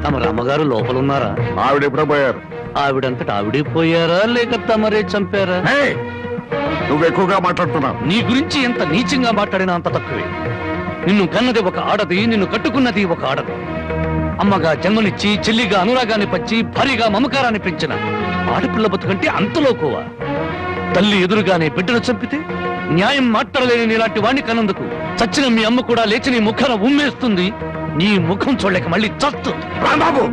తమరు అమ్మగారు లోపలున్నారా? ఆవిడ ఎప్పుడో పోయారు. ఆవిడంతట ఆవిడే పోయారా లేక తమరే చంపారా? నువ్వు ఎక్కువగా మాట్లాడుతున్నావు. నీ గురించి ఎంత నీచంగా మాట్లాడినా అంత తక్కువే. నిన్ను కన్నది ఒక ఆడది, నిన్ను కట్టుకున్నది ఒక ఆడది. అమ్మగా జన్మనిచ్చి, చెల్లిగా అనురాగాన్ని పంచి, భారీగా మమకారాన్ని పెంచిన ఆడపిల్ల బతుకంటే అంతలోకోవా? తల్లి ఎదురుగానే బిడ్డను చంపితే న్యాయం మాట్లాడలేని నీలాంటి వాణ్ణి కన్నందుకు చచ్చిన మీ అమ్మ కూడా లేచి నీ ముఖాన ఉమ్మేస్తుంది. నీ ముఖం చూడలేక మళ్ళీ చస్తు. రాంబాబు,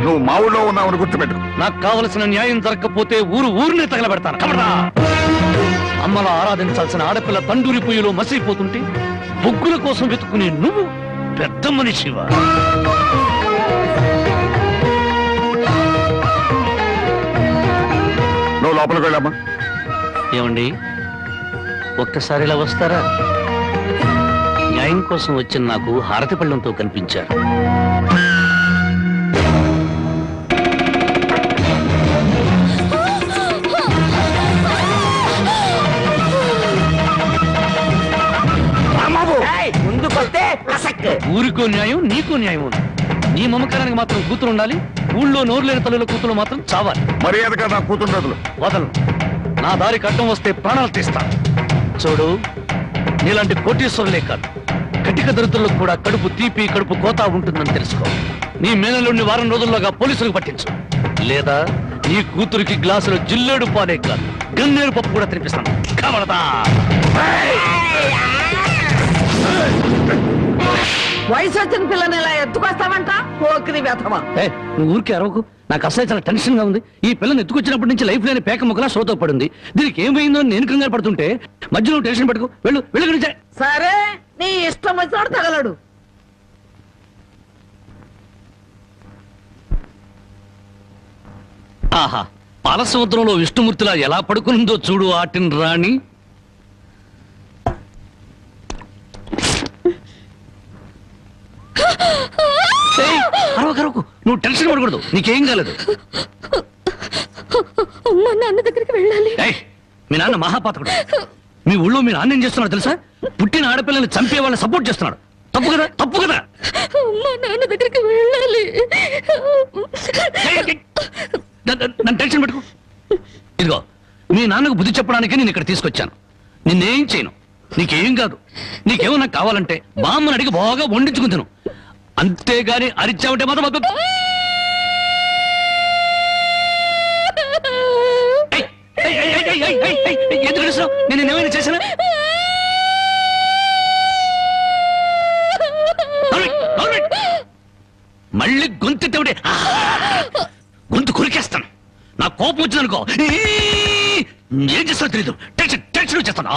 నువ్వు మా ఊళ్ళో ఉన్నావని గుర్తుపెట్టు. నాకు కావలసిన న్యాయం జరగకపోతే ఊరినే తగలబెడతాను. కబడా! అమ్మలా ఆరాధించాల్సిన ఆడపిల్ల తండూరి పొయ్యిలో మసిపోతుంటే బొగ్గుల కోసం వెతుకునే నువ్వు పెద్ద మనిషివా? నువ్వు లోపలికి వెళ్ళమ్మా. ఏమండి, ఒక్కసారి ఇలా వస్తారా? న్యాయం కోసం వచ్చిన నాకు హారతి పళ్ళంతో కనిపించారు. ఊరికో న్యాయం, నీకో న్యాయం ఉంది. నీ మమకారానికి మాత్రం కూతురు ఉండాలి, ఊళ్ళో నోరు లేని తల్లుల కూతురు మాత్రం చావాలి. మర్యాదగా నా కూతురు వదలు. నా దారి కట్టం వస్తే ప్రాణాలు తీస్తాను. చూడు, నీలాంటి కోటీశ్వరులే కాదు, కటిక దరిద్రులకు కూడా కడుపు తీపి, కడుపు కోత ఉంటుందని తెలుసుకో. నీ మేనలుండి వారం రోజుల్లోగా పోలీసులకు పట్టించు, లేదా నీ కూతురికి గ్లాసులో జిల్లేడు పాలే కాదు, గన్నేరు పప్పు కూడా తినిపిస్తాను. కబడతా! వయసు వచ్చిన పిల్లని ఇలా ఎత్తుకొస్తామంట? పోకిరి వెధవా. నువ్వు ఊరికి అరవకు. నాకు అసలు చాలా టెన్షన్ గా ఉంది. ఈ పిల్లని ఎత్తుకొచ్చినప్పటి నుంచి లైఫ్ లేని పేక ముక్కలా షోతో పడింది. దీనికి ఏమైందో నేను కంగారు పడుతుంటే మధ్యలో టెన్షన్ పట్టుకో. వెళ్ళు గురించే. సరే, నీ ఇష్టం వచ్చినోడు తగలడు. ఆహా, పాల సముద్రంలో విష్ణుమూర్తిలా ఎలా పడుకుందో చూడు ఆటిన్ రాణి. అరవకరవకు, నువ్వు టెన్షన్ పడకూడదు. నీకేం కాలేదు. నాన్న దగ్గరికి వెళ్ళాలి. మీ నాన్న మహాపాతకుడు. మీ ఊళ్ళో మీ నాన్న ఏం చేస్తున్నాడు తెలుసా? పుట్టిన ఆడపిల్లల్ని చంపే వాళ్ళని సపోర్ట్ చేస్తున్నాడు. తప్పు కదా? తప్పు కదా? నాన్న దగ్గరికి వెళ్ళాలి. నన్ను టెన్షన్ పెట్టుకో. ఇదిగో, మీ నాన్నకు బుద్ధి చెప్పడానికి నేను ఇక్కడ తీసుకొచ్చాను. నిన్నేం చేయను. నీకేం కాదు. నీకేమన్నా కావాలంటే బామ్మని అడిగి బాగా వండించుకుని తిను. అంతేగాని అరిచావుంటే మాత్రం ఎందుకు అడుస్తున్నావు? నేను ఏమైనా చేశానా? మళ్ళీ గొంతెత్తే గొంతు కొరికేస్తాను. నా కోపం వచ్చిందనుకో ఏం చేస్తానో తెలీదు. టెన్షన్ వచ్చేస్తాను.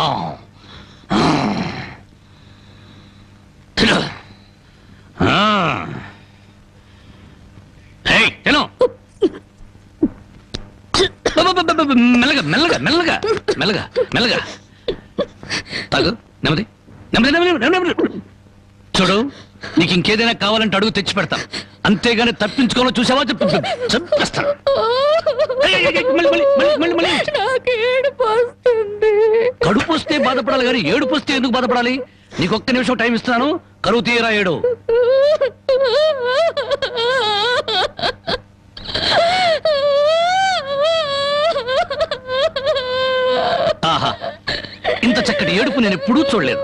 మెల్లగా మెల్లగా మెల్లగా మెల్లగా మెల్లగా తాగు. నెమ్మది నెమ్మది నెమ్మది. చూడు, నీకు ఇంకేదైనా కావాలంటే అడుగు తెచ్చి పెడతాను. అంతేగాని తప్పించుకోవాలో చూసావా చంపేస్తాను. కడుపు వస్తే బాధపడాలి కానీ ఏడుపు వస్తే ఎందుకు బాధపడాలి? నీకు ఒక్క నిమిషం టైం ఇస్తున్నాను. కరువు తీయరా ఏడు. ఆహా, ఇంత చక్కటి ఏడుపు నేను ఎప్పుడూ చూడలేదు.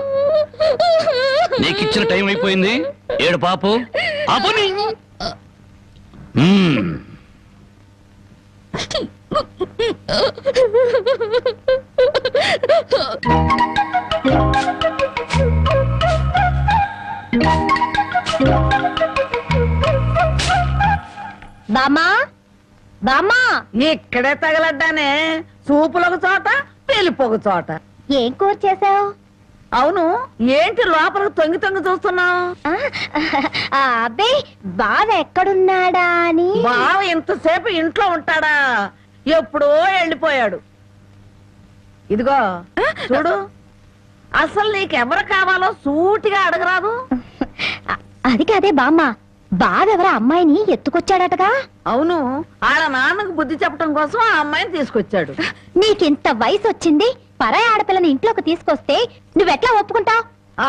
నీకిచ్చిన టైం అయిపోయింది. ఏడు పాపు ఆపుని. బామా బామా, ఇక్కడే తగలడ్డానే. సూపులకు చోట, పెళ్లిపోక చోట. ఏం కూర చేసావు? అవును, ఏంటి లోపలికి తొంగి తొంగి చూస్తున్నావు? అబ్బే, బావ ఎక్కడున్నాడా అని. బావ ఇంతసేపు ఇంట్లో ఉంటాడా? ఎప్పుడో వెళ్ళిపోయాడు. ఇదిగో చూడు, అసలు నీకెవరు కావాలో సూటిగా అడగరాదు. అది కాదే బామ్మ, బావెవరో అమ్మాయిని ఎత్తుకొచ్చాడటగా. అవును, ఆడ నాన్నకు బుద్ధి చెప్పడం కోసం ఆ అమ్మాయిని తీసుకొచ్చాడు. నీకింత వయసు వచ్చింది, పరాయి ఆడపిల్లని ఇంట్లోకి తీసుకొస్తే నువ్వెట్లా ఒప్పుకుంటావు? ఆ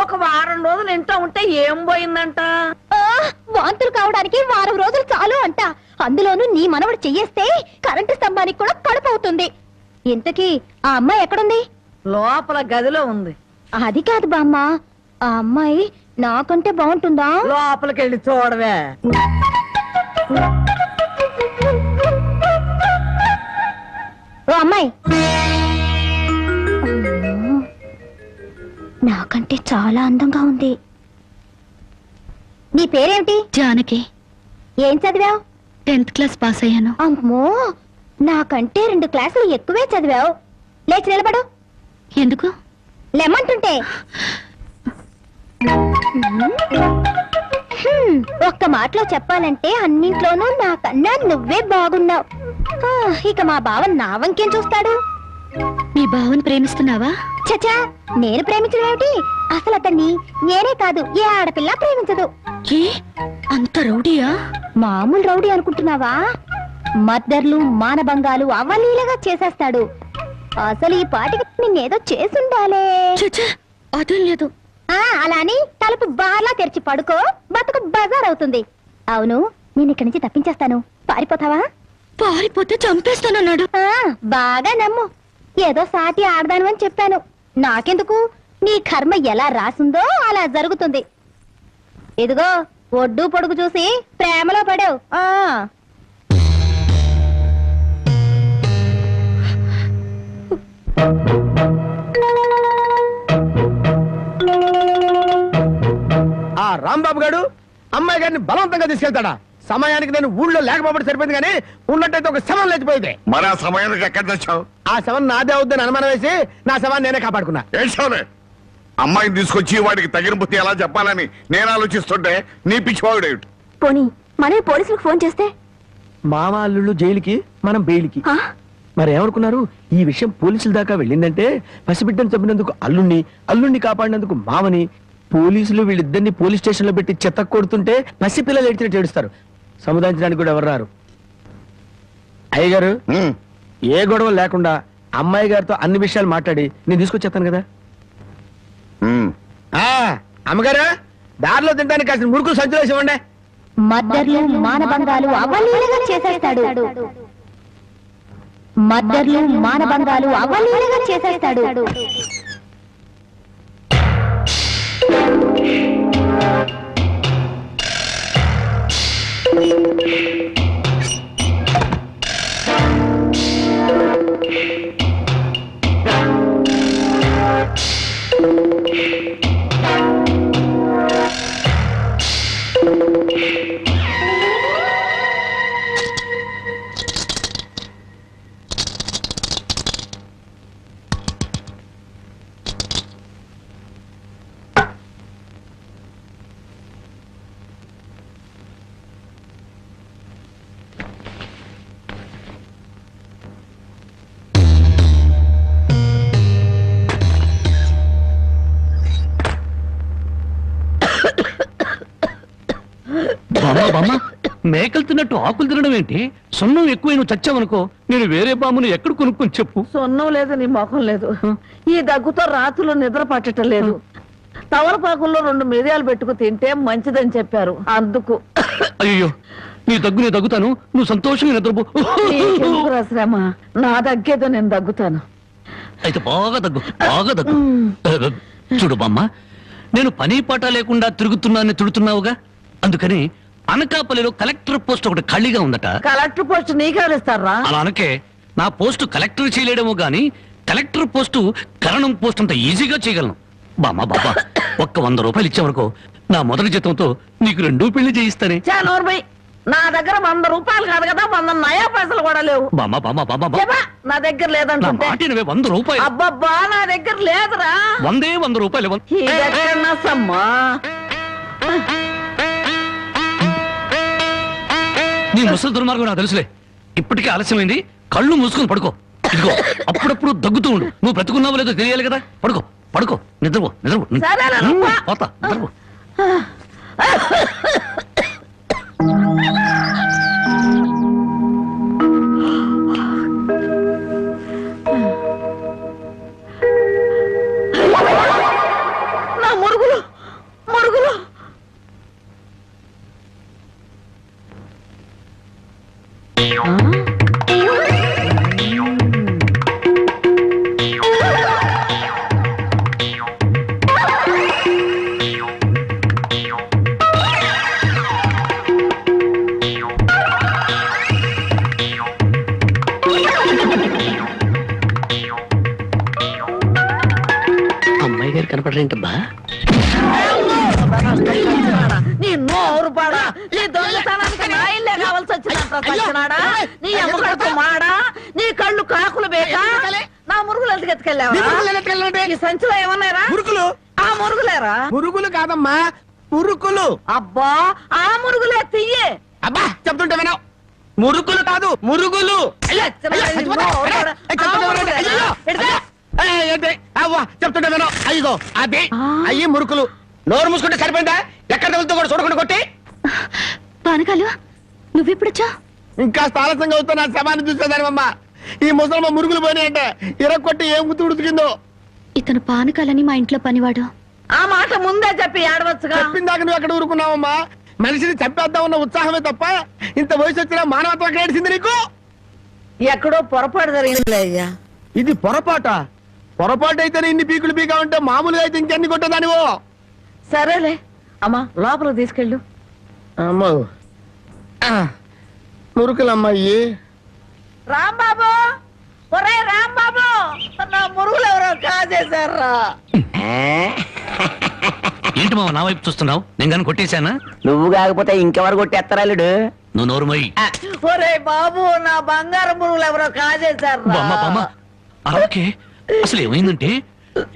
ఒక వారం రోజులు ఇంట్లో ఉంటే ఏం పోయిందంట? ఆ, వాంతులు కావడానికి వారం రోజులు చాలు అంట. అందులోనూ నీ మనవడు చెయ్యేస్తే కరెంటు స్తంభానికి కూడా కడుపు అవుతుంది. ఇంతకీ ఆ అమ్మాయి ఎక్కడుంది? లోపల గదిలో ఉంది. అది కాదు బామ్మ, ఆ అమ్మాయి నాకంటే బాగుంటుందా? లోపలికి వెళ్ళి చూడవే. ఓ అమ్మాయి, నాకంటే చాలా అందంగా ఉంది. నీ పేరేమిటి? జానకి. ఏం చదివావు? 10th క్లాస్ పాస్ అయ్యాను. అమ్మో, నాకంటే 2 క్లాసులు ఎక్కువే చదివావు. లేచి నిలబడు. ఎందుకు? లెమ్మంటుంటే. ఒక్క మాటలో చెప్పాలంటే అన్నింట్లోనూ నాకన్నా నువ్వే బాగున్నావు. ఇక మా బావ నా వంకేం చూస్తాడు? మీ బావని ప్రేమిస్తున్నావా? చచా, నేను ప్రేమించడం ఏమిటి? అసలు అతన్ని నేనే కాదు, ఏ ఆడపిల్ల ప్రేమించదు. ఏ అంత రౌడీయా? మామూలు రౌడీ అనుకుంటున్నావా? మర్డర్లు, మానభంగాలు అవలీలగా చేసేస్తాడు. అసలు ఈ పాటికి నిన్నేదో చేసుండాలే. చచ్చా, అదేం లేదు. అలా అని తలుపు బార్లా తెరిచి పడుకో, బతుకు బజార్ అవుతుంది. అవును, నేను ఇక్కడి నుంచి తప్పించేస్తాను. పారిపోతావా? పారిపోతే చంపేస్తానన్నాడు. బాగా నమ్ము. ఏదో సాటి ఆడదాను అని చెప్పాను. నాకెందుకు? నీ కర్మ ఎలా రాసిందో అలా జరుగుతుంది. ఇదిగో, ఒడ్డు పొడుగు చూసి ప్రేమలో పడావు. ఆ రాంబాబు గారు అమ్మాయి గారిని బలవంతంగా తీసుకెళ్తాడా? సమయానికి నేను ఊళ్ళో లేకపోతే సరిపోయింది, కానీ ఉన్నట్టయితే ఒక శవం లేచిపోయింది. మరి ఆ సమయానికి ఎక్కడ తెచ్చావు? ఆ శవం నాదే అవుద్దని అనుమానం వేసి నా శవాన్ని నేనే కాపాడుకున్నా. ఏడ్చావులే. అమ్మాయిని తీసుకొచ్చి వాడికి తగిన బుద్ధి ఎలా చెప్పాలని నేను ఆలోచిస్తుంటే నీ పిచ్చివాడు ఏమిటి? పోనీ మనమే పోలీసులకు ఫోన్ చేస్తే? మామ అల్లుళ్ళు జైలుకి, మనం బెయిల్కి. మరి ఏమనుకున్నారు? ఈ విషయం పోలీసుల దాకా వెళ్ళిందంటే పసిబిడ్డను చంపినందుకు అల్లుణ్ణి, అల్లుణ్ణి కాపాడినందుకు మామని, పోలీసులు వీళ్ళిద్దరిని పోలీస్ స్టేషన్ లో పెట్టి చెత్త కొడుతుంటే పసిపిల్లలు ఏడ్చినట్టు ఏడుస్తారు. సముదాయించడానికి కూడా ఎవరు రారు. అయ్యగారు, ఉమ్, ఏ గొడవ లేకుండా అమ్మాయి గారితో అన్ని విషయాలు మాట్లాడి నేను తీసుకొచ్చేస్తాను కదా. ఉమ్. అమ్మగారు, దారిలో తినడానికి కాసిన ముడుకులు సంచులు వేసి ఇవ్వండి. మర్డర్లు, మానభంగాలు అవలీలగా చేసేస్తాడు. మర్డర్లు, మానభంగాలు అవలీలగా చేసేస్తాడు. మేకలు తిన్నట్టు ఆకులు తినడం ఏంటి? సొన్నం ఎక్కువ నువ్వు చచ్చావనుకో, నేను వేరే బామ్మును ఎక్కడ కొనుక్కొని చెప్పు. సొన్నం లేదు, నీ మొఖం లేదు. ఈ దగ్గుతో రాత్రులు నిద్ర పట్టడం లేదు. తవలపాకుల్లో 2 మిరియాలు పెట్టుకు తింటే మంచిదని చెప్పారు, అందుకు. అయ్యో, నీ దగ్గు నేను దగ్గుతాను, నువ్వు సంతోషంగా నిద్రపో. నీకెందుకురా శ్రమ? నా దగ్గేదో నేను దగ్గుతాను. అయితే బాగా దగ్గు, బాగా దగ్గు. చూడు బామ్మ, నేను పని పాట లేకుండా తిరుగుతున్నానని తిడుతున్నావుగా, అందుకని అనకాపల్లిలో కలెక్టర్ పోస్ట్ ఒకటి ఖాళీగా ఉందట. కలెక్టర్ పోస్ట్ నీకెవరిస్తారా? అలా అనకే, నా పోస్టు కలెక్టర్ చేయలేడేమో గాని కలెక్టర్ పోస్టు కరణం పోస్ట్ అంత ఈజీగా చేయగలను. బామ్మ బాబా, ఒక్క 100 రూపాయలు ఇచ్చావనుకో, నా మొదటి జీతంతో నీకు 2 పెళ్లి చేయిస్తానే. చానోర్బై, నా దగ్గర 100 రూపాయలు కాదు కదా, 100 నయా పైసలు కూడా లేవు. బామ్మ బామ్మ బామ్మ చెప్పా, నా దగ్గర నా లేదంటుంటే. మాట వినవే, 100 రూపాయలు. అబ్బబ్బా, నా దగ్గర లేదురా. 100 రూపాయలు. ఇదెక్కడన్నా సమ్మా? నీ ముసలి దుర్మార్గం నాకు తెలుసులే. ఇప్పటికే ఆలస్యమైంది, కళ్ళు మూసుకొని పడుకో. ఇదిగో, అప్పుడప్పుడు దగ్గుతూ ఉండు. నువ్వు బ్రతుకున్నావో లేదో తెలియాలి కదా. పడుకో పడుకో, నిద్రపో నిద్రపో. సరేనా? పోతా, నిద్రపో. అమ్మాయి గారు కనపడరేంటబ్బా? నీ నోరు పాడా, నీ దొంగతనానికి నా ఇల్లే కావాల్సి వచ్చినాడా? నీ అమ్మకడుపు మాడా, నీ కళ్ళు కాకులు బేకా, నా మురుగులు ఎందుకు ఎత్తుకెళ్ళావా? ఈ సంచిలో ఏమన్నారా? మురుకులు ఆ మురుగులేరా? మురుగులు కాదమ్మా, మురుకులు. అబ్బా ఆ మురుగులే తియ్యే. అబ్బా చెప్తుంటే వినవు. మురుకులు కాదు, మురుగులు. చెప్తుంటే వినవు. అయ్యో అది అయ్యి మురుకులు. నోరు మూసుకుంటే సరిపోయిందా? ఎక్కడ తగులుతో కూడా చూడకుండా కొట్టి. పానకాలు నువ్వెప్పుడొచ్చా? ఇంకా ఆలస్యంగా అవుతా నా శవాన్ని చూసేదానివమ్మా. ఈ ముసలమ్మ మురుగులు పోయినాయంటే ఇరక్కొట్టి ఏం గుర్తు ఉడుకుతుందో. ఇతను పానకాలని మా ఇంట్లో పనివాడు. ఆ మాట ముందే చెప్పి ఆడవచ్చుగా. చెప్పిందాక నువ్వు ఎక్కడ ఊరుకున్నావమ్మా? మనిషిని చంపేద్దాం ఉన్న ఉత్సాహమే తప్ప ఇంత వయసు వచ్చినా మానవత్వం ఏడిసింది నీకు. ఎక్కడో పొరపాటు జరిగిందిలే అయ్యా. ఇది పొరపాట. పొరపాటు అయితేనే ఇన్ని పీకులు పీకా ఉంటే మామూలుగా అయితే ఇంకెన్ని కొట్టేదానివో. సరేలే అమ్మా, లోపల తీసుకెళ్ళు. అమ్మో మురుకులమ్మాయి. రాంబాబు, ఒరే రాంబాబు, నా మురుగులు ఎవరో కాజేశారా? ఏంటి మావ నా వైపు చూస్తున్నావు? నేను కానీ కొట్టేశానా? నువ్వు కాకపోతే ఇంకెవరు కొట్టేస్తారాలుడు? నువ్వు నోరుమోయి. ఒరే బాబు, నా బంగారు మురుగులు ఎవరో కాజేశారా? బామ్మ బామ్మ అలాగే. అసలు ఏమైందంటే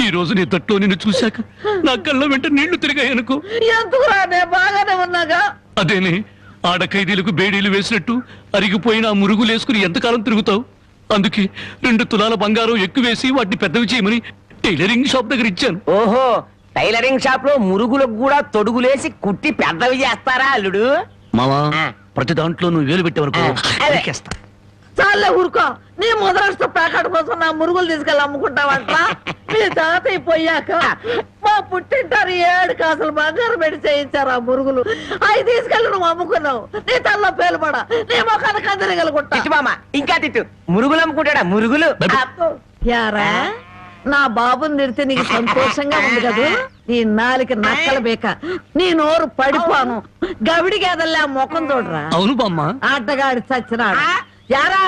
ఈ రోజు నీ తట్లో నిన్ను చూశాక నా కళ్ళ వెంట నీళ్లు తిరిగాయనుకో. ఎందుకురా, నేను బాగానే ఉన్నాగా. అదేనే, ఆడ ఖైదీలకు బేడీలు వేసినట్టు అరిగిపోయిన ఆ మురుగులు వేసుకుని ఎంతకాలం తిరుగుతావు? అందుకే 2 తులాల బంగారం ఎక్కువేసి వాటిని పెద్దవి చేయమని టైలరింగ్ షాప్ దగ్గర ఇచ్చాను. ఓహో, టైలరింగ్ షాప్ లో మురుగులకు కూడా తొడుగులేసి కుట్టి పెద్దవి చేస్తారా అల్లుడు? మావా, ప్రతి దాంట్లో నువ్వు వేలు పెట్టేవరకు నరికేస్తా. చాలే ఊరుకో. నీ ముద్రాష్ట్ర ప్యాకెట్ కోసం నా మురుగులు తీసుకెళ్ళి అమ్ముకుంటావంట. మీ తాత అయిపోయాక మా పుట్టింటారు 7 కాసులు బంగారం పెట్టి చేయించారు ఆ మురుగులు. అవి తీసుకెళ్ళి నువ్వు అమ్ముకున్నావు. నీ తల్లో పేలుపడ, నీ మొఖాన్ని కందరగలుగుంటా. తిట్టు మామ, ఇంకా తిట్టు. మురుగులు అమ్ముకుంటాడా? మురుగులు. యారా, నా బాబుని నిడితే నీకు సంతోషంగా ఉంది కదూ? నీ నాలికి నక్కల బేక, నీ నోరు పడిపోను. గవిడి గేదల్లా ముఖం చూడరా. అవును బామ్మ. ఆటగాడి చచ్చినాడు. యారా,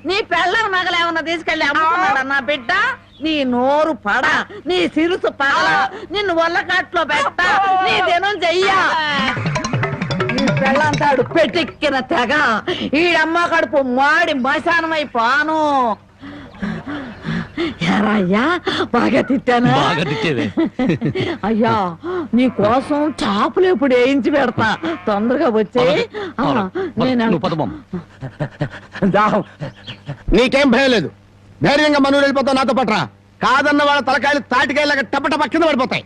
నీ పెళ్ళం నగలేమన్నా తీసుకెళ్ళి అమ్ముకున్నాడా నా బిడ్డ? నీ నోరు పడ, నీ సిరుసు పగల, నిన్ను వల్లకాట్లో పెట్ట, నీ దినం చెయ్యా. నీ పెళ్ళంతాడు పెట్టెక్కిన తెగ, ఈడమ్మ కడుపు మాడి మశానమైపోను. యారా అయ్యా, బాగా తిట్టానా? బాగా తిట్టేవే. అయ్యా, నీ కోసం చాపులు ఎప్పుడు వేయించి పెడతా. తొందరగా వచ్చే. నువ్వు పద బామ్మ. నీకేం భయం లేదు. ధైర్యంగా మనూరు వెళ్ళిపోతావు నాతో పట్రా. కాదన్న వాళ్ళ తలకాయలు తాటికాయలాగా టపటప కింద పడిపోతాయి.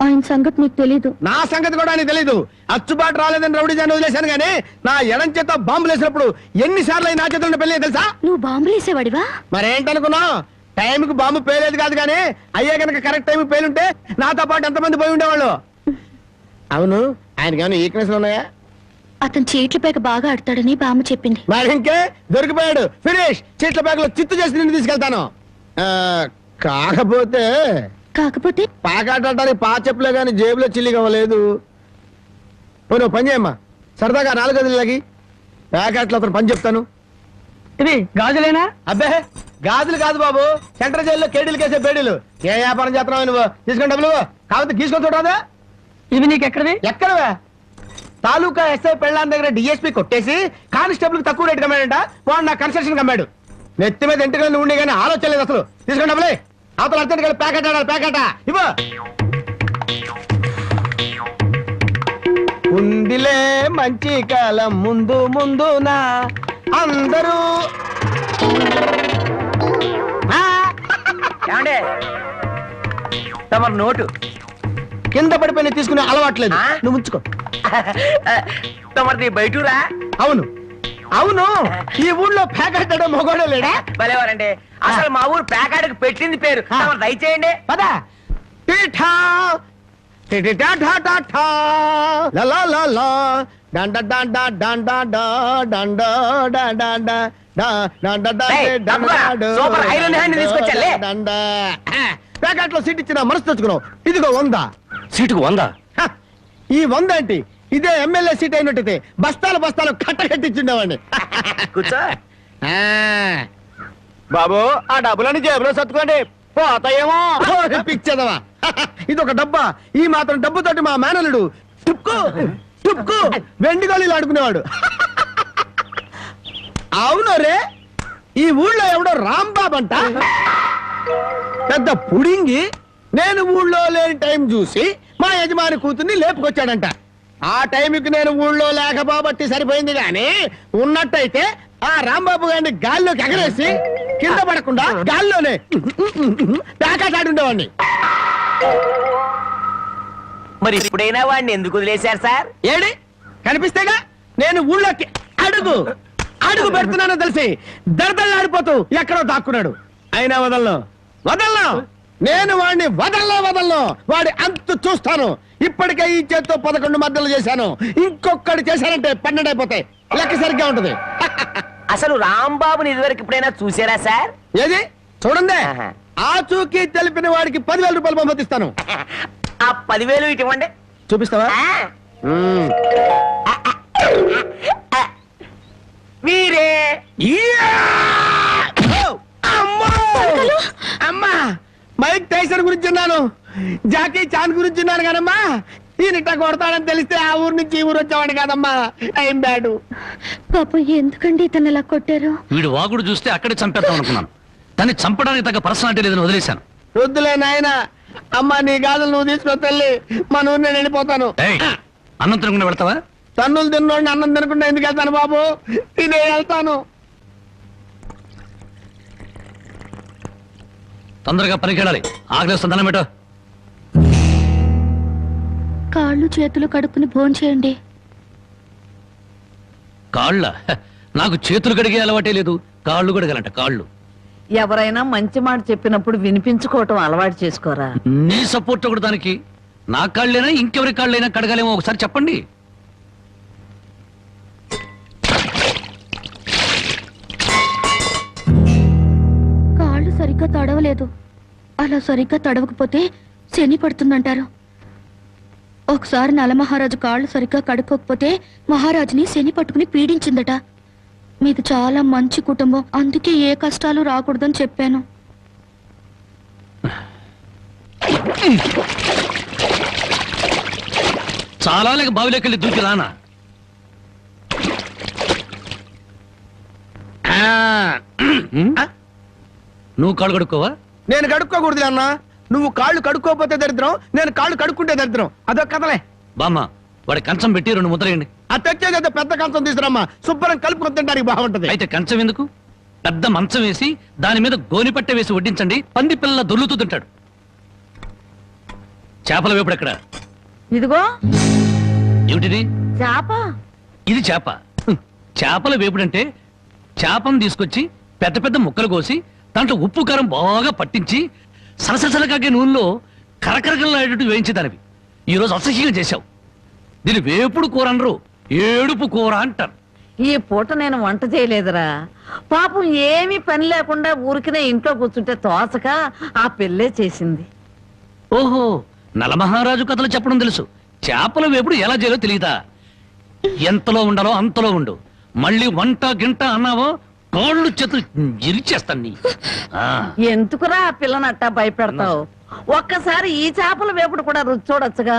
ఆయన సంగతి నీకు తెలీదు. నా సంగతి కూడా నీకు తెలీదు. అచ్చుబాటు రాలేదని రౌడీ జాన్ని వదిలేశాను గానీ నా ఎడం చేత బాంబులు వేసినప్పుడు ఎన్నిసార్లు నా చేతుల్లో పెళ్ళి తెలుసా? నువ్వు బాంబులేసేవాడివా? మరేంటనుకున్నావు? టైంకి బాంబు పేలేదు కాదు కానీ అయ్యే కనుక కరెక్ట్ టైంకి పేలుంటే నాతో పాటు ఎంతమంది పోయి ఉండేవాళ్ళు. అవును, ఆయనకి ఏమైనా ఈక్నెస్ ఉన్నాయా? అతను చీట్ల పేక బాగా ఆడతాడని బామ్మ చెప్పింది. మరి ఇంకే దొరికిపోయాడు. ఫినిష్. చీట్ల బ్యాగులో చిత్తు చేసి నిన్ను తీసుకెళ్తాను. కాకపోతే పాకాటానికి పా చెప్పులే గాని జేబులో చిల్లి కావలేదు. నువ్వు పని చేయమ్మా, సరదాగా 4 గదులకి ప్యాకెట్లో అతను పని చెప్తాను. ఇది గాజులేనా? అబ్బే గాజులు కాదు బాబు, సెంట్రల్ జైల్లో కేడీలు కేసే బేడీలు. ఏ వ్యాపారం చేస్తున్నావు నువ్వు? తీసుకుని డబ్బులు కాకపోతే తీసుకొని చూడదా? ఇవి నీకు ఎక్కడవి? ఎక్కడవే? తాలూకా ఎస్ఐ పెళ్ళాన్ దగ్గర డిఎస్పీ కొట్టేసి కానిస్టేబుల్ తక్కువ రేటు కమ్మాడంట. వాడు నా కన్స్ట్రక్షన్ కమ్మాడు. నెత్తి మీద ఎంటికలు ఉండి కానీ ఆలోచన లేదు అసలు. తీసుకుని డబ్బులే. అవతల అర్జెంట్ కలిసి ప్యాకెట్ ఆడాలి. ప్యాకెట్ ఇవ్వు. ఉందిలే మంచి కాలం ముందు ముందునా అందరూ. ఏమండే తమరు నోటు కింద పడిపోయిన తీసుకునే అలవాట్లేదు. నువ్వు ఉంచుకో. తమరిది బయటూరా? అవును అవును, ఈ ఊళ్ళో ప్యాకెట్ మొగోడే లేడా? భలేవారండి. అసలు మా ఊరు ప్యాకాడికి పెట్టింది పేరు. తమరు దయచేయండి. పదా. టీఠా టిటిటా ఠా ఠా ఠా లా లా లా లా డండ డండ డండ డండ డండ సూపర్ ఐరన్ హ్యాండ్ తీసుకొచ్చాలే. ప్యాకెట్లో సీట్ ఇచ్చిన మనసు తెచ్చుకున్నావు. ఇదిగో 100. సీటుకు 100. ఈ 100 ఏంటి? ఇదే ఎమ్మెల్యే సీట్ అయినట్టయితే బస్తాలు బస్తాలు కట్టకట్టించుండేవాడిని. కూర్చో. బాబు ఆ డబ్బులని జేబులో సర్దుకోండి, పోతాయేమో. పిచ్చదవా, ఇది ఒక డబ్బా. ఈ మాత్రం డబ్బుతోటి మా మేనలుడు టుక్కు టుక్కు వెండి గోళీలు ఆడుకునేవాడు. అవును రే, ఈ ఊళ్ళో ఎవడో రాంబాబు అంట పెద్ద పుడింగి. నేను ఊళ్ళో లేని టైం చూసి మా యజమాని కూతుర్ని లేపుకొచ్చాడంట. ఆ టైంకి నేను ఊళ్ళో లేకపోబట్టి సరిపోయింది గాని, ఉన్నట్టయితే ఆ రాంబాబు గారిని గాల్లోకి ఎగరేసి కింద పడకుండా గాల్లోనే ప్యాకాటాడుండేవాడిని. మరి ఇప్పుడైనా వాడిని ఎందుకు వదిలేశారు సార్? ఏడి కనిపిస్తేగా నేను ఊళ్ళోకి అడుగు అడుగు పెడుతున్నానో తెలిసి దడదళ్ళాడిపోతూ ఎక్కడో దాక్కున్నాడు. అయినా వదలను. నేను వాడిని వదలను. వాడి అంతు చూస్తాను. ఇప్పటికే ఈ చేత్తో 11 మద్దలు చేశాను. ఇంకొకటి చేశానంటే 12 అయిపోతాయి. లెక్క సరిగ్గా ఉంటది. అసలు రాంబాబుని ఇదివరకు ఎప్పుడైనా చూసారా సార్? ఏది చూడండి. ఆహా. ఆ చూకి తెలిపిన వాడికి 10,000 రూపాయలు పంపిస్తాను. ఆ 10,000 ఇటువంటి చూపిస్తావా? మీరే. అమ్మా, మైక్ టైసన్ గురించి విన్నాను, జాకీ చాన్ గురించి విన్నాను కానమ్మా, ఈయనట కొడతాడని తెలిస్తే ఆ ఊరు నుంచి ఈ ఊరు వచ్చేవాడు కాదమ్మా. I'm bad. పాపం ఎందుకండి ఇతను ఇలా కొట్టారు? వీడు వాగుడు చూస్తే అక్కడే చంపేద్దాం అనుకున్నాను. దాన్ని చంపడానికి తగ్గ పర్సనాలిటీ లేదని వదిలేశాను. వద్దులే నాయన. అమ్మా నీ గాజులు నువ్వు తీసుకుని తల్లి, మన ఊరు నేను వెళ్ళిపోతాను. ఏయ్, అన్నం తినకుండా వెళ్తావా? తన్నులు తిన్నోడిని అన్నం తినకుండా ఎందుకు వెళ్తాను బాబు? తినే వెళ్తాను. తొందరగా పనికెళ్ళాలి. ఆకలిస్తుంది, దండం పెట్టు. కాళ్ళు చేతులు కడుక్కుని భోంచేయండి. కాళ్ళ నాకు చేతులు కడిగే అలవాటే లేదు, కాళ్ళు కడగాలంట. కాళ్ళు ఎవరైనా మంచి మాట చెప్పినప్పుడు వినిపించుకోవటం అలవాటు చేసుకోరా. నీ సపోర్ట్ ఒకటి దానికి. నా కాళ్ళైనా ఇంకెవరి కాళ్ళైనా కడగాలేమో ఒకసారి చెప్పండి. కాళ్ళు సరిగ్గా తడవలేదు. అలా సరిగ్గా తడవకపోతే శని పడుతుందంటారు. ఒకసారి నలమహారాజు కాళ్ళు సరిగ్గా కడుక్కోకపోతే మహారాజుని శని పట్టుకుని పీడించిందట. మీది చాలా మంచి కుటుంబం, అందుకే ఏ కష్టాలు రాకూడదని చెప్పాను. చాలా లేక బావిలోకి దూకి రానా? నువ్వు కాళ్ళు కడుక్కోవా? నేను కడుక్కోకూడదు అన్న. నువ్వు కాళ్ళు కడుక్కోకపోతే దరిద్రం, నేను కాళ్ళు కడుక్కుంటే దరిద్రం. అదొక కథలే. బామ్మ, వాడి కంచం పెట్టి 2 ముద్రయండి. ఆ తెచ్చేది పెద్ద కంచం తీసుకురమ్మా, శుభ్రం కలుపుకొని తింటానికి బాగుంటది. అయితే కంచం ఎందుకు, పెద్ద మంచం వేసి దాని మీద గోనిపట్ట వేసి వడ్డించండి. పంది పిల్లల దొర్లుతూ తింటాడు. చేపల వేపుడు ఎక్కడ? ఇదిగో ఏమిటిది? చేప. ఇది చేప. చేపల వేపుడంటే చేపను తీసుకొచ్చి పెద్ద పెద్ద ముక్కలు కోసి దాంట్లో ఉప్పు కారం బాగా పట్టించి సరసరకాగే నూనెలో కరకరకలాడేటట్టు వేయించేదానివి. ఈరోజు అసహ్యంగా చేశావు. దీని వేపుడు కూర అనరు, ఏడుపు కూర అంటారు. ఈ పూట నేను వంట చేయలేదురా. పాపం ఏమీ పని లేకుండా ఊరికినే ఇంట్లో కూర్చుంటే తోసక ఆ పెళ్ళే చేసింది. ఓహో, నలమహారాజు కథలు చెప్పడం తెలుసు, చేపల వేపుడు ఎలా చేయాలో తెలియదా? ఎంతలో ఉండాలో అంతలో ఉండు. మళ్ళీ వంట గింట అన్నావో కాళ్ళు చేతులు ఇరిచేస్తాను నీ. ఎందుకురా ఆ పిల్లనట్టా భయపెడతావు? ఒక్కసారి ఈ చేపల వేపుడు కూడా రుచి చూడొచ్చుగా.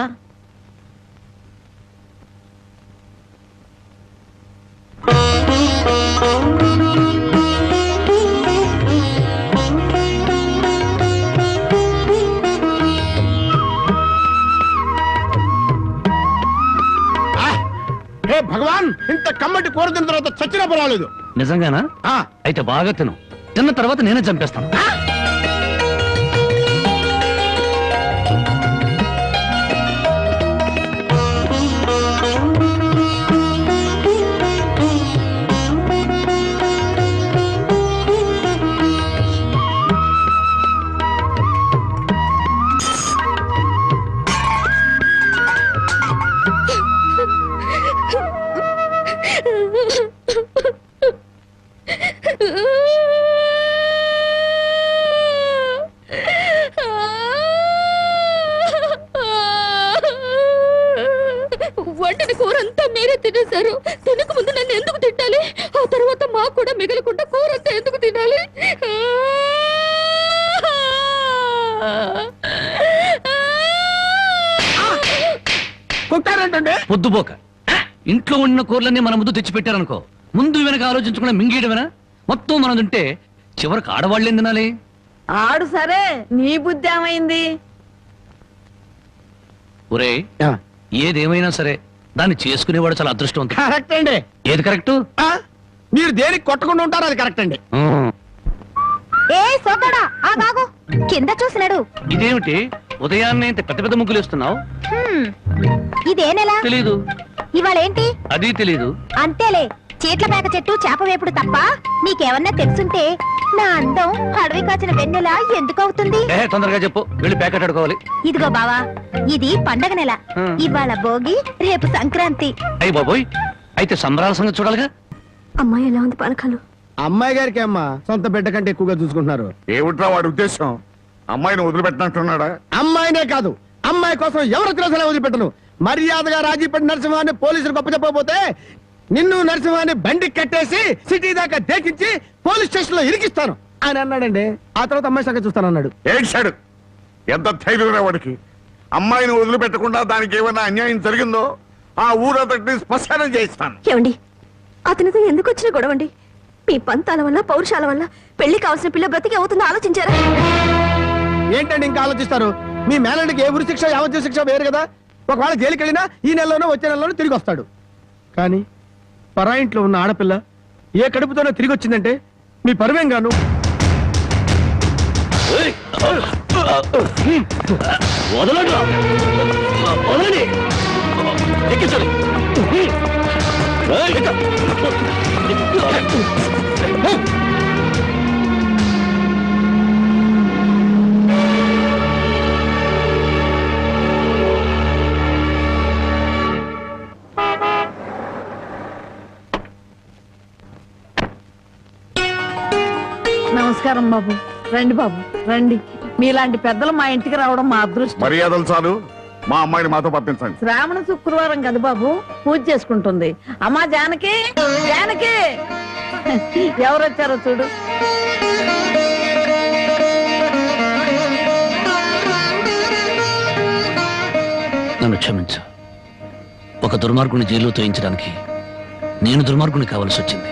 హే భగవాన్, ఇంత కమ్మటి కూర తిన్న తర్వాత చచ్చినా పర్వాలేదు. నిజంగానా? అయితే బాగా తిను. తిన్న తర్వాత నేనే చంపేస్తాను. వండిన కూర అంతా మీరే తినేశారు. తినక ముందు నన్ను ఎందుకు తిట్టాలి? ఆ తర్వాత మాకు కూడా మిగలకుండా కూర అంతా ఎందుకు తినాలి? కొట్టారంటే పొద్దుపోక ఇంట్లో ఉన్న కూరలన్నీ మన ముందు తెచ్చిపెట్టారనుకో, ముందు వెనక ఆలోచించకుండా మింగేయడమేనా? మొత్తం మనం తింటే చివరికి ఆడవాళ్ళేం తినాలి? ఆడు సరే, నీ బుద్ధి ఏమైంది? ఒరే, ఏదేమైనా సరే దాన్ని చేసుకునేవాడు చాలా అదృష్టవంతుడు. కరెక్ట్ అండి. ఏది కరెక్ట్? మీరు దేనికి కొట్టకుండా ఉంటారు, అది కరెక్ట్ అండి. ఏ సోదడా ఆగాగు, కింద చూసినాడు. ఇదేమిటి ఉదయాన్నే ఇంత పెద్ద పెద్ద ముగ్గులు వేస్తున్నావు? ఇదే నెల తెలీదు. ఇవాళేంటి? అది తెలీదు. అంతేలే, చీట్ల పేక చెట్టు చేప వేపుడు తప్ప నీకేమన్నా తెలుసుంటే నా అందం అడవి కాచిన వెన్నెల ఎందుకు అవుతుంది? తొందరగా చెప్పు, వెళ్ళి ప్యాకెట్ అడుకోవాలి. ఇదిగో బావా, ఇది పండగ నెల. ఇవాళ భోగి, రేపు సంక్రాంతి. అయ్యి బాబోయ్, అయితే సంబరాల సంగతి చూడాలిగా. అమ్మాయి ఎలా ఉంది పాలకాలు? అమ్మాయి గారికి అమ్మా సొంత బిడ్డ కంటే ఎక్కువగా చూసుకుంటున్నారు. ఏమిట్రా వాడి ఉద్దేశం? అమ్మాయిని వదిలిపెట్టినట్టున్నాడా? అమ్మాయినే కాదు, అమ్మాయి కోసం ఎవరు తెలిసినా వదిలిపెట్టను. మర్యాదగా రాజీపేట నరసింహాన్ని పోలీసులు గొప్ప చెప్పకపోతే నిన్ను నరసింహాన్ని బండి కట్టేసి సిటీ దాకా దేకించి పోలీస్ స్టేషన్ లో ఇరికిస్తాను అని అన్నాడండి. ఆ తర్వాత అమ్మాయి సంగతి చూస్తానన్నాడు. ఏడ్చాడు. ఎంత ధైర్యం వాడికి! అమ్మాయిని వదిలిపెట్టకుండా దానికి ఏమైనా అన్యాయం జరిగిందో ఆ ఊరంతటిని శ్మశానం చేయిస్తాను. ఏమండి, అతనితో ఎందుకు వచ్చిన గొడవండి? మీ పంతాల వల్ల, పౌరుషాల వల్ల పెళ్లి కావాల్సిన పిల్ల బ్రతికి అవుతుందో ఆలోచించారా? ఏంటండి ఇంకా ఆలోచిస్తారు? మీ మేనడికి ఏ ఉరి శిక్ష, యావజ్జీవ శిక్ష వేరు కదా. ఒకవేళ జైలుకి వెళ్ళినా ఈ నెలలోనో వచ్చే నెలలోనో తిరిగి వస్తాడు. కానీ పరాయింట్లో ఉన్న ఆడపిల్ల ఏ కడుపుతోనో తిరిగి వచ్చిందంటే మీ పరువేం గాను. నమస్కారం బాబు. రండి బాబు, రండి. మీలాంటి పెద్దలు మా ఇంటికి రావడం మా అదృష్టం. మర్యాదలు చాలు, మా అమ్మాయిని మాతో పంపించండి. శ్రావణ శుక్రవారం కదా బాబు, పూజ చేసుకుంటుంది. అమ్మా జానకి, జానకి, ఎవరొచ్చారో చూడు. నన్ను క్షమించు. ఒక దుర్మార్గుని జైలు తోయించడానికి నేను దుర్మార్గుని కావాల్సి వచ్చింది.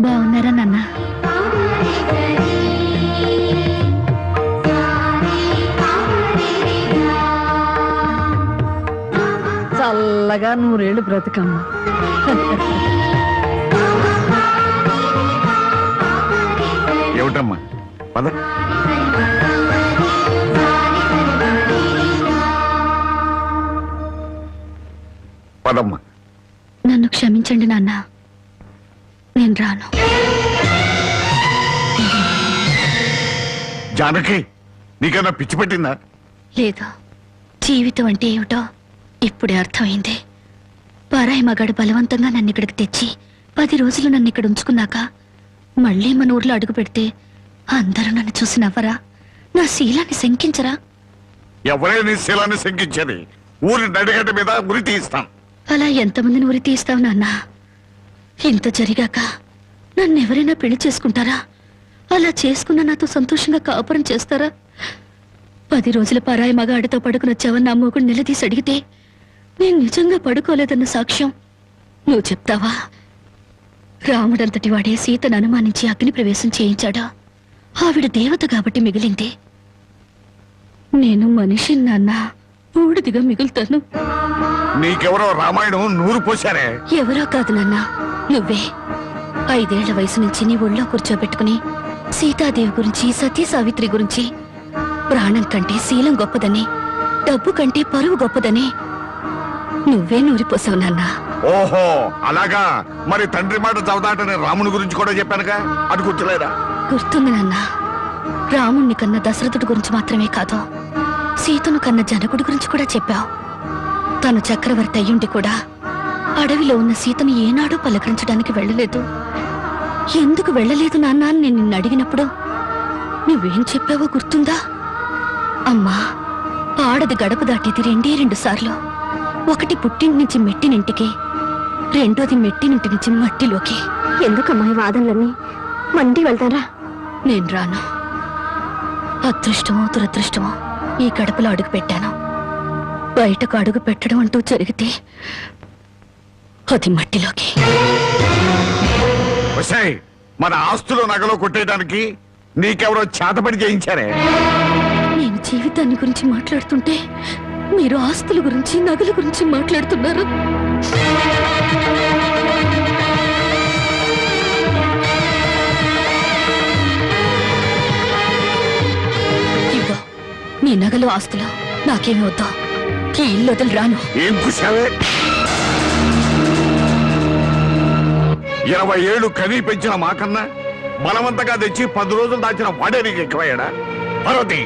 బాగున్నారా నాన్న? చల్లగా నూరేళ్ళు బ్రతుకమ్మా. ఏమిటమ్మా? పద. పదమ్మా. నన్ను క్షమించండి నాన్న, నేను రాను. జానకి, నీకన్నా పిచ్చి పెట్టిందా? లేదు, జీవితం అంటే ఏమిటో ఇప్పుడే అర్థమైంది. పారాయి మగాడు బలవంతంగా నన్ను ఇక్కడికి తెచ్చి 10 రోజులు నన్ను ఇక్కడ ఉంచుకున్నాక మళ్ళీ మన ఊర్లో అడుగు పెడితే అందరూ నన్ను చూసి నవ్వరా? నా శీలాన్ని శంకించరా? ఎవరే నీ శీలాన్ని శంకించేది? ఊరి నడిగడ్డ మీద ఉరి తీస్తాం. అలా ఎంతమందిని ఉరి తీస్తావు నాన్న? ఇంత జరిగాక నన్ను ఎవరైనా పెళ్లి చేసుకుంటారా? అలా చేసుకున్న నాతో సంతోషంగా కాపురం చేస్తారా? 10 రోజుల పరాయి మగాడితో పడుకుని వచ్చావని నా మొగుడు నిలదీసి అడిగితే నేను నిజంగా పడుకోలేదన్న సాక్ష్యం నువ్వు చెప్తావా? రాముడంతటి వాడే సీతను అనుమానించి అగ్ని ప్రవేశం చేయించాడా? ఆవిడ దేవత కాబట్టి మిగిలింది. నేను మనిషి నాన్న, బూడిదిగా మిగులుతాను. నీకెవరో రామాయణం నూరు పోశారే. ఎవరో కాదు నాన్న, నువ్వే. 5 ఏళ్ల వయసు నుంచి నీ ఒళ్ళో కూర్చోబెట్టుకుని సీతాదేవి గురించి, సతీ సావిత్రి గురించి, ప్రాణం కంటే శీలం గొప్పదని, డబ్బు కంటే పరువు గొప్పదని నువ్వే నూరిపోసావు నాన్న. ఓహో అలాగా. మరి తండ్రి మాట చవదాటని రాముని గురించి కూడా చెప్పానుగా, అది గుర్తులేదా? గుర్తుంది నాన్న. రాముణ్ణి కన్న దశరథుడి గురించి మాత్రమే కాదు, సీతను కన్న జనకుడి గురించి కూడా చెప్పావు. తను చక్రవర్తి అయ్యుండి కూడా అడవిలో ఉన్న సీతను ఏనాడూ పలకరించడానికి వెళ్ళలేదు. ఎందుకు వెళ్ళలేదు నాన్న అని నేను నిన్ను అడిగినప్పుడు నువ్వేం చెప్పావో గుర్తుందా? అమ్మా, ఆడది గడప దాటేది 2 సార్లు. ఒకటి పుట్టింటి నుంచి మెట్టినింటికి, రెండోది మెట్టినింటి నుంచి మట్టిలోకి. ఎందుకమ్మా ఈ వాదనలన్నీ? మండి వెళ్తారా? నేను రాను. అదృష్టమో దురదృష్టమో ఈ గడపలో అడుగు పెట్టాను. బయటకు అడుగు పెట్టడం అంటూ జరిగితే అది మట్టిలోకి. ఒసేయ్, మన ఆస్తులు నగలు కొట్టేయడానికి నీకెవరో చేతపడి చేయించారే? నేను జీవితాన్ని గురించి మాట్లాడుతుంటే మీరు ఆస్తుల గురించి నగల గురించి మాట్లాడుతున్నారు. ఇదిగో నీ నగలు ఆస్తులు నాకేమి వద్దా. ఈ ఇల్లు వదిలి రాను. ఏం కుశావే? 20 ఏళ్ళు కనీ పెంచిన మాకన్నా బలవంతంగా తెచ్చి 10 రోజులు దాచిన వాడే నీకు ఎక్కువయ్యాడా? పార్వతి,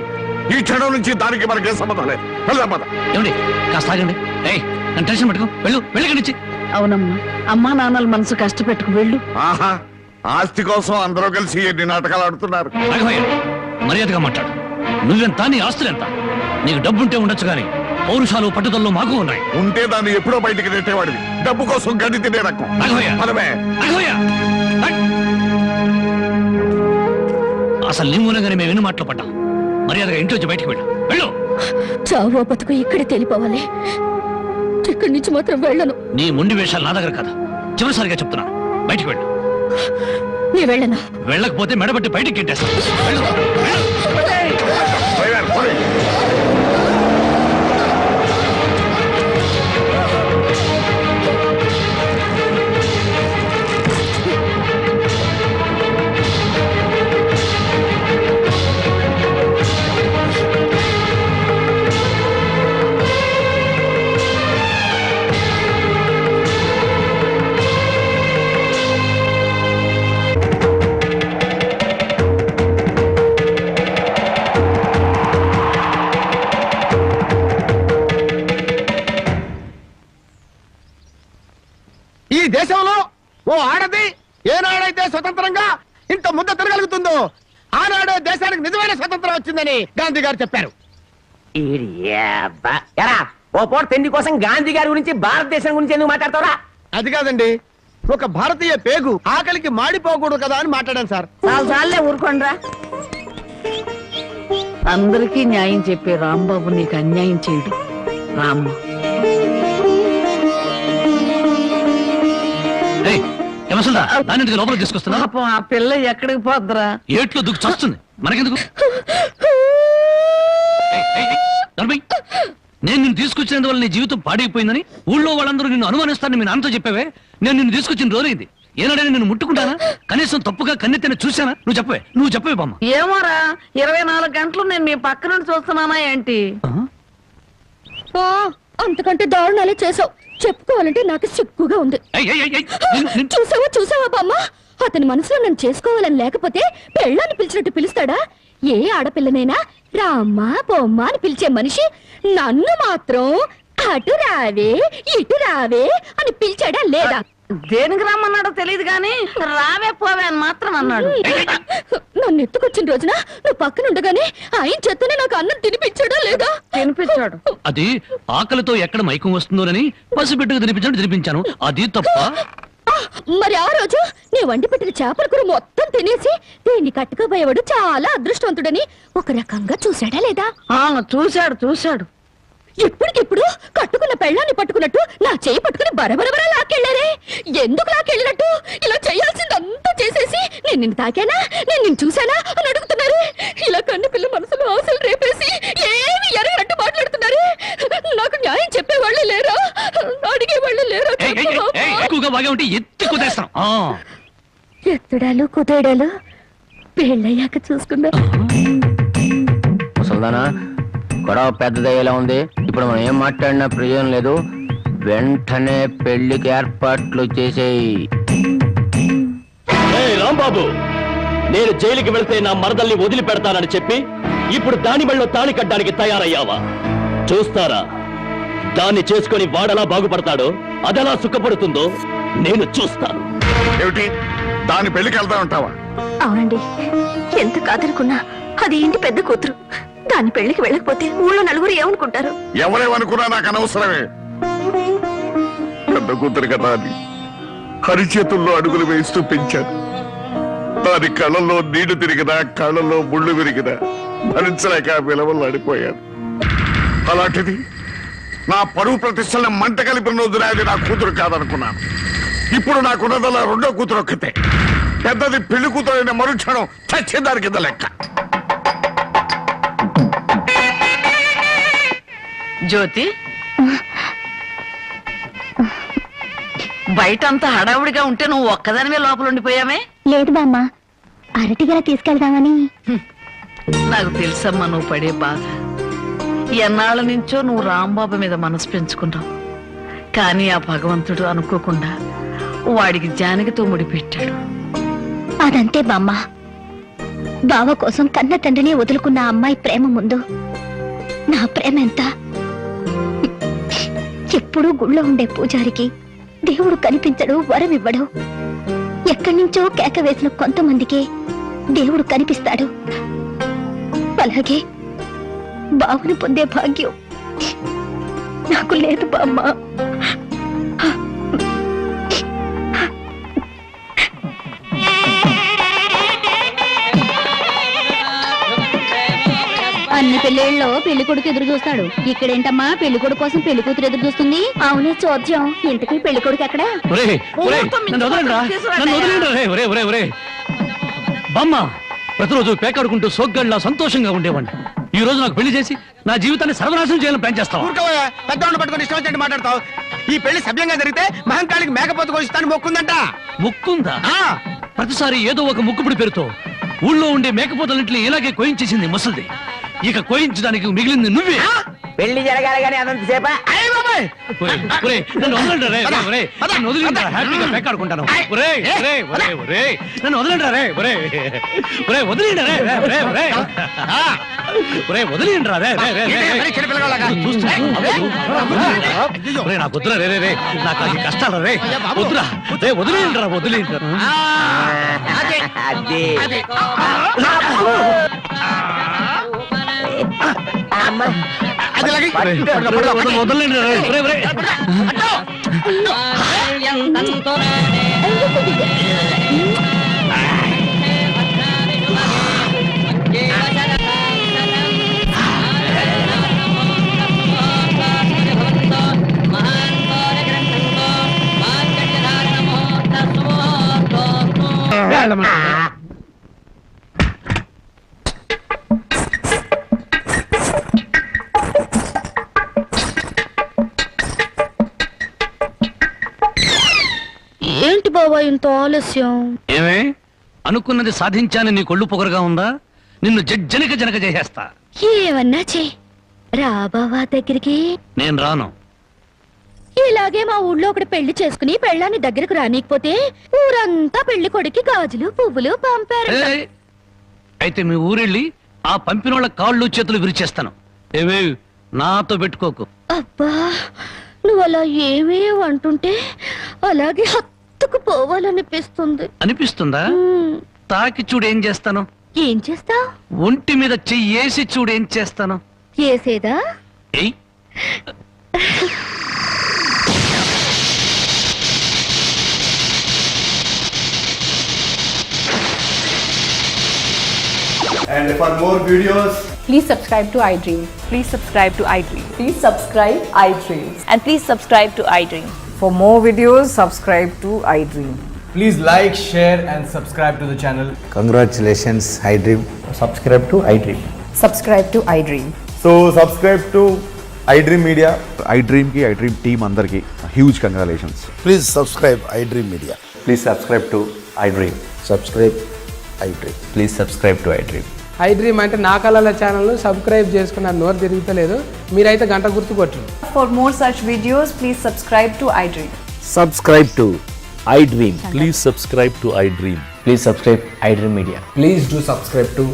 ఈ క్షణం నుంచి దానికి మనకేం సంబంధం లేదు. వెళ్దాం పద. ఏమండి, కాస్త ఆగండి. నన్ను టెన్షన్ పెట్టుకో. వెళ్ళి. అవునమ్మా, అమ్మా నాన్నల మనసు కష్టపెట్టుకు వెళ్ళు. ఆహా, ఆస్తి కోసం అందరూ కలిసి ఎన్ని నాటకాలు ఆడుతున్నారు. రాఘవయ్య, మర్యాదగా మాట్లాడు. నువ్వెంత, నీ ఆస్తులెంత? నీకు డబ్బుంటే ఉండొచ్చు కానీ పౌరుషాలు పట్టుదలలో మాకు ఉన్నాయి. ఉంటే దాన్ని ఎప్పుడో బయటికి నెట్టేవాడివి. డబ్బు కోసం గడ్డి తినే రకం. పదవే. అసలు నీ మూలంగానే మేము ఎన్ని మాటలు పడ్డాం. మర్యాదగా ఇంట్లోంచి బయటికి వెళ్ళు. చావో బతుకు ఇక్కడే తెలిపోవాలి. ఇక్కడి నుంచి మాత్రం వెళ్ళను. నీ ముండి వేషాలు నా దగ్గర కదా. చివరిసారిగా చెప్తున్నా, బయటికి వెళ్ళు. నీ వెళ్ళను. వెళ్ళకపోతే మెడబట్టి బయటికి గిట్టేస్తా. ఈ దేశంలో ఓ ఆడది ఏనాడైతే స్వతంత్రంగా ఇంత ముద్ద తిరగలుగుతుందో ఆనాడే దేశానికి నిజమైన స్వతంత్రం వచ్చిందని గాంధీ గారు చెప్పారు. ఓ పూట తిండి కోసం గాంధీ గారి గురించి భారతదేశం గురించి ఎందుకు మాట్లాడతారా? అది కాదండి, ఒక భారతీయ పేగు ఆకలికి మాడిపోకూడదు కదా అని మాట్లాడాను సార్. చాలే ఊరుకోండ్రా. అందరికీ న్యాయం చెప్పే రాంబాబు నీకు అన్యాయం చేయడు. రామ్మ, దాన్ని లోపలికి తీసుకొస్తున్నా. పాపం ఆ పిల్ల ఎక్కడికి పోద్దురా? ఏట్లో దుక్కు చస్తుంది, మనకెందుకు? నేను నిన్ను తీసుకొచ్చినందువల్ల నీ జీవితం పాడైపోయిందని ఊళ్ళో వాళ్ళందరూ నిన్ను అనుమానిస్తారని మీ నాన్నతో చెప్పావే. నేను నిన్ను తీసుకొచ్చిన రోజైంది. ఏనాడైనా నిన్ను ముట్టుకుంటానా? కనీసం తప్పుగా కన్నెత్తని చూశానా? నువ్వు చెప్పవే బామ్మ. ఏమోరా, 24 గంటలు నేను మీ పక్క నుండి చూస్తున్నానా ఏంటి? అంతకంటే దారుణాలే చేసావు. చెప్పుకోవాలంటే నాకు సిగ్గుగా ఉంది. చూసావా బామ్మ, అతని మనసులో నన్ను చేసుకోవాలని లేకపోతే పెళ్ళాన్ని పిలిచినట్టు పిలుస్తాడా? ఏ ఆడపిల్లనైనా రామ్మా బొమ్మ అని పిలిచే మనిషి నన్ను మాత్రం అటు రావే ఇటు రావే అని పిలిచాడా లేదా? దేనికి రమ్మన్నాడో తెలియదు గాని రావే పోవే అని మాత్రం అన్నాడు. నన్ను ఎత్తుకొచ్చిన రోజున నువ్వు పక్కనుండగానే ఆయన చేతనే నాకు అన్నం తినిపించాడా లేదా? తినిపించాడు. అది ఆకలితో ఎక్కడ మైకం వస్తుందోనని పసిబిడ్డకు తినిపించాను. అది తప్ప. మరి ఆ రోజు నీ వండి పెట్టిన చేపల కూర మొత్తం తినేసి దీన్ని కట్టుకోబోయేవాడు చాలా అదృష్టవంతుడని ఒక రకంగా చూశాడా లేదా? చూశాడు. ఇప్పటికిప్పుడు కట్టుకున్న పెళ్ళాన్ని పట్టుకున్నట్టు నా చేయి పట్టుకుని బరబరబర లాక్కెళ్ళారే. ఎందుకు లాక్కెళ్ళినట్టు? ఇలా చేయాల్సిందంతా చేసేసి నేను నిన్ను తాకానా, నేను నిన్ను చూశానా అని అడుగుతున్నారు. ఇలా కన్ను పిల్ల మనసులో ఆశలు రేపేసి ఏమి ఎరగనట్టు మాట్లాడుతున్నారు. నాకు న్యాయం చెప్పేవాళ్ళే లేరా? అడిగేవాళ్ళే లేరా? ఎత్తుడాలు కుదేడాలు పెళ్ళయ్యాక చూసుకుందా. ముసల్దానా, గొడవ పెద్దదయ్యేలా ఉంది. ఇప్పుడు మనం ఏం మాట్లాడినా ప్రయోజనం లేదు. వెంటనే పెళ్లికి ఏర్పాట్లు చేసేయి. రాంబాబు, నేను జైలుకి వెళ్తే నా మరదల్ని వదిలిపెడతానని చెప్పి ఇప్పుడు దాని మెళ్ళో తాళి కట్టడానికి తయారయ్యావా? చూస్తారా, దాన్ని చేసుకుని వాడలా బాగుపడతాడో, అదలా సుఖపడుతుందో నేను చూస్తాను. ఏమిటి దాని పెళ్లికి వెళ్తా ఉంటావా? అవునండి, ఎంత కాదనుకున్నా అది ఇంటి పెద్ద కూతురు. దాని పెళ్లికి వెళ్ళకపోతే ఊళ్ళో నలుగురు ఏమనుకుంటారు? ఎవరేమనుకున్నా నాకు అనవసరమే. పెద్ద కూతురు కదా అని హరిచేతుల్లో అడుగులు వేస్తూ పెంచాను. దాని కళ్ళల్లో నీళ్లు తిరిగినా, కళ్ళల్లో ముళ్ళు విరిగినా భరించలేక విలవలు అడిపోయాను. అలాంటిది నా పరువు ప్రతిష్టలను మంట కలిపిన రోజున అది నా కూతురు కాదనుకున్నాను. ఇప్పుడు నాకున్నదల్లా రెండో కూతురు ఒక్కతే. పెద్దది పెళ్లి కూతురు అయిన మరుక్షణం చచ్చేదాని కింద లెక్క. జ్యోతి, బయటంతా హడావుడిగా ఉంటే నువ్వు ఒక్కదానివే లోపల ఉండిపోయామే? లేదు బామ్మ, అరటిగల తీసుకెళ్దామని. నాకు తెలుసమ్మా నువ్వు పడే బాధ. ఎన్నాళ్ళ నుంచో నువ్వు రాంబాబు మీద మనసు పెంచుకున్నావు. కానీ ఆ భగవంతుడు అనుకోకుండా వాడికి జానకితో ముడిపెట్టాడు. అదంతే బామ్మ. బావ కోసం కన్న తండ్రిని వదులుకున్న అమ్మాయి ప్రేమ ముందు నా ప్రేమ ఎంత? ఎప్పుడూ గుళ్ళో ఉండే పూజారికి దేవుడు కనిపించడు, వరం ఇవ్వడు. ఎక్కడి నుంచో కేక వేసిన కొంతమందికే దేవుడు కనిపిస్తాడు. అలాగే బావుని పొందే భాగ్యం నాకు లేదు బామ్మ. అన్ని పెళ్ళిళ్ళలో పెళ్లి కొడుకు ఎదురు చూస్తాడు. ఇక్కడేంటమ్మా పెళ్లి కొడుకు కోసం పెళ్లి కూతురు ఎదురు చూస్తుంది? అవునే చోద్యం. ఇంతకీ పెళ్లి కొడుకు ఎక్కడా? బామ్మ, ప్రతిరోజు పేకాడుకుంటూ సోగ్గాళ్ళ సంతోషంగా ఉండేవాడిని. ఈ రోజు నాకు పెళ్లి చేసి నా జీవితాన్ని సర్వనాశనం చేయాలని ప్లాన్ చేస్తావు. పెద్దవాళ్ళు పట్టుకొని ఇష్టం వచ్చినట్టు మాట్లాడతావు. ఈ పెళ్లి సభ్యంగా జరిగితే మహంకాళికి మేకపోతు కోసిస్తాను మొక్కుందంట. ముక్కుందా? ప్రతిసారి ఏదో ఒక ముక్కుపుడి పేరుతో ఊళ్ళో ఉండే మేకపోతలింట్లో ఇలాగే కోయించేసింది ముసలిది. ఇక కోయించడానికి మిగిలింది నువ్వే. పెళ్లి జరగాలి కానీ అదంత సేపా? నన్ను వదలండి రే, నన్ను వదిలిండ్రా, హ్యాపీగా పేకాడుకుంటాను. నన్ను వదలండి రే, వదిలిండ్రా నాకు వద్దురా రే, నాకు అది కష్టాలు రే, వద్దురా రే, వదిలిండ్రా. వదలండి రే. ఏంటి బాబా ఇంత ఆలస్యం? ఏమే అనుకున్నది సాధించాలని నీ కొళ్ళు పొగరుగా ఉందా? నిన్ను జనక చేసేస్తా. ఏమన్నా చే రా బావా దగ్గరికి. నేను రాను. ఇలాగే మా ఊళ్ళో ఒకటి పెళ్లి చేసుకుని పెళ్ళాన్ని దగ్గరకు రానికపోతే ఊరంతా పెళ్లి కొడుకి గాజులు పువ్వులు పంపారు. అయితే మీ ఊరెళ్ళి ఆ పంపినోళ్ళ కాళ్ళు చేతులు విరిచేస్తాను. ఏవే నాతో పెట్టుకోకు. అబ్బా, నువ్వు అలా ఏమీ అంటుంటే అలాగే హత్తుకు పోవాలనిపిస్తుంది. అనిపిస్తుందా? తాకి చూడు ఏం చేస్తాను. ఏం చేస్తావ్? ఒంటి మీద చెయ్యేసి చూడు ఏం చేస్తాను. ఏసేదా? ఏయ్ And for more videos, please subscribe to iDream. Please subscribe to iDream. Please subscribe iDream. And please subscribe to iDream. For more videos, subscribe to iDream. please like, share and subscribe to the channel. Congratulations, iDream. Subscribe to iDream. Subscribe to iDream. So subscribe to iDream Media. iDream ki iDream team andarki huge congratulations. Please subscribe iDream Media. Please subscribe to iDream. Subscribe iDream. Please subscribe to iDream. iDream అంటే నా కళల channel subscribe చేసుకున్న నోరు తిరుగుతలేదు. మీరైతే గంట గుర్తు కొట్టండి. For more such videos, please subscribe to iDream. Subscribe to iDream. Please subscribe to iDream. Please subscribe iDream Media. Please do subscribe to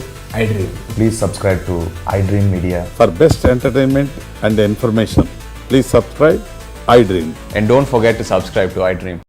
iDream. Please subscribe to iDream Media. For best entertainment and information, please subscribe iDream. And don't forget to subscribe to iDream.